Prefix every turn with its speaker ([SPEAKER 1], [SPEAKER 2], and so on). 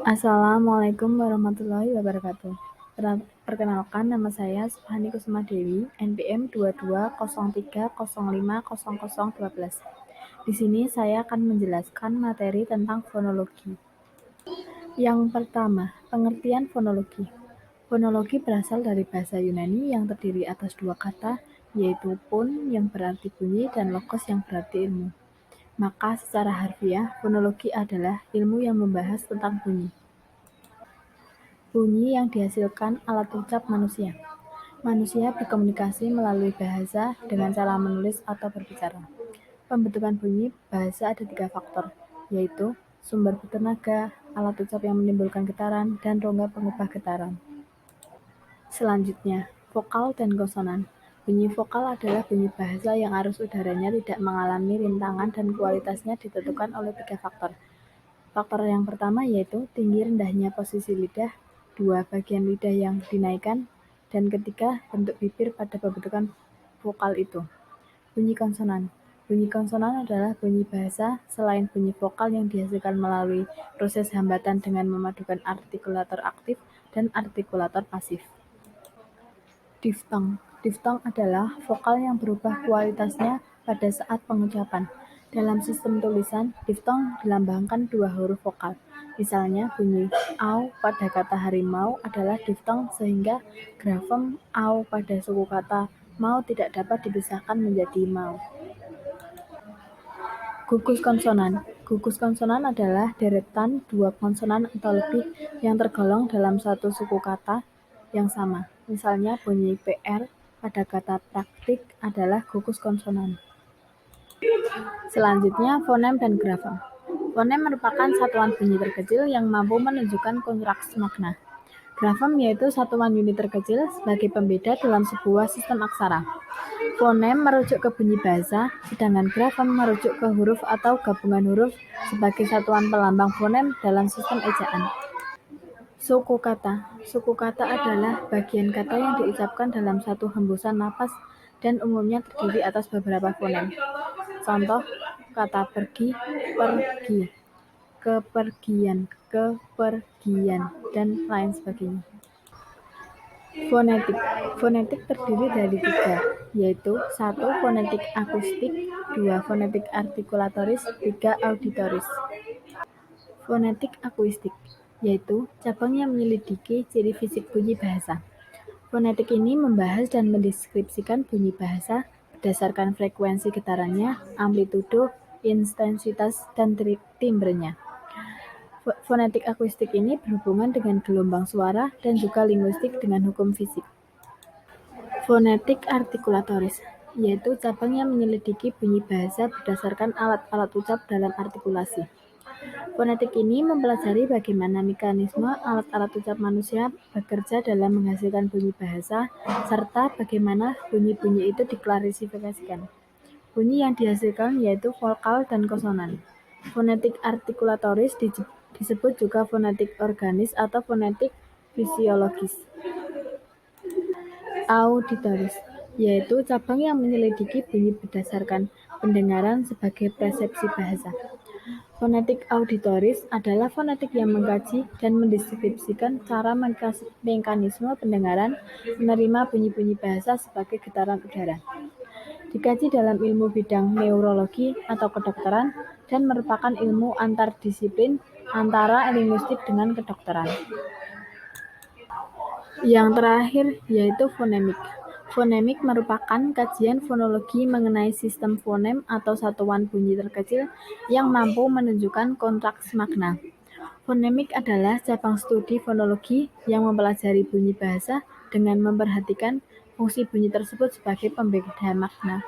[SPEAKER 1] Assalamualaikum warahmatullahi wabarakatuh. Perkenalkan, nama saya Subhani Kusuma Dewi, NPM 2203050012. Di sini saya akan menjelaskan materi tentang fonologi. Yang pertama, pengertian fonologi. Fonologi berasal dari bahasa Yunani yang terdiri atas dua kata, yaitu pon yang berarti bunyi dan logos yang berarti ilmu. Maka secara harfiah, fonologi adalah ilmu yang membahas tentang bunyi. Bunyi yang dihasilkan alat ucap manusia. Manusia berkomunikasi melalui bahasa dengan cara menulis atau berbicara. Pembentukan bunyi bahasa ada 3 faktor, yaitu sumber bertenaga, alat ucap yang menimbulkan getaran, dan rongga pengubah getaran. Selanjutnya, vokal dan konsonan. Bunyi vokal adalah bunyi bahasa yang arus udaranya tidak mengalami rintangan dan kualitasnya ditentukan oleh 3 faktor. Faktor yang pertama yaitu tinggi rendahnya posisi lidah, 2 bagian lidah yang dinaikkan, dan ketiga bentuk bibir pada pembentukan vokal itu. Bunyi konsonan. Bunyi konsonan adalah bunyi bahasa selain bunyi vokal yang dihasilkan melalui proses hambatan dengan memadukan artikulator aktif dan artikulator pasif. Diftong. Diftong adalah vokal yang berubah kualitasnya pada saat pengucapan. Dalam sistem tulisan, diftong dilambangkan 2 huruf vokal. Misalnya, bunyi au pada kata harimau adalah diftong sehingga grafem au pada suku kata mau tidak dapat dipisahkan menjadi mau. Gugus konsonan. Gugus konsonan adalah deretan 2 konsonan atau lebih yang tergolong dalam satu suku kata yang sama. Misalnya, bunyi PR pada kata praktik adalah gugus konsonan. Selanjutnya, fonem dan grafem. Fonem merupakan satuan bunyi terkecil yang mampu menunjukkan kontraksi makna. Grafem yaitu satuan unit terkecil sebagai pembeda dalam sebuah sistem aksara. Fonem merujuk ke bunyi bahasa, sedangkan grafem merujuk ke huruf atau gabungan huruf sebagai satuan pelambang fonem dalam sistem ejaan. Suku kata. Suku kata adalah bagian kata yang diucapkan dalam satu hembusan napas dan umumnya terdiri atas beberapa fonem. Contoh, kata pergi, pergi, kepergian, kepergian, dan lain sebagainya. Fonetik. Fonetik terdiri dari 3, yaitu 1 fonetik akustik, 2 fonetik artikulatoris, 3 auditoris. Fonetik akuistik, yaitu cabang yang menyelidiki ciri fisik bunyi bahasa. Fonetik ini membahas dan mendeskripsikan bunyi bahasa berdasarkan frekuensi getarannya, amplitudo, intensitas, dan timbrenya. Fonetik akuistik ini berhubungan dengan gelombang suara dan juga linguistik dengan hukum fisik. Fonetik artikulatoris, yaitu cabang yang menyelidiki bunyi bahasa berdasarkan alat-alat ucap dalam artikulasi. Fonetik ini mempelajari bagaimana mekanisme alat-alat ucap manusia bekerja dalam menghasilkan bunyi bahasa, serta bagaimana bunyi-bunyi itu diklasifikasikan. Bunyi yang dihasilkan yaitu vokal dan konsonan. Fonetik artikulatoris disebut juga fonetik organis atau fonetik fisiologis. Auditoris, yaitu cabang yang menyelidiki bunyi berdasarkan pendengaran sebagai persepsi bahasa. Fonetik auditoris adalah fonetik yang mengkaji dan mendeskripsikan cara mekanisme pendengaran menerima bunyi-bunyi bahasa sebagai getaran udara. Dikaji dalam ilmu bidang neurologi atau kedokteran dan merupakan ilmu antardisiplin antara linguistik dengan kedokteran. Yang terakhir yaitu fonemik. Fonemik merupakan kajian fonologi mengenai sistem fonem atau satuan bunyi terkecil yang mampu menunjukkan kontraksi makna. Fonemik adalah cabang studi fonologi yang mempelajari bunyi bahasa dengan memperhatikan fungsi bunyi tersebut sebagai pembeda makna.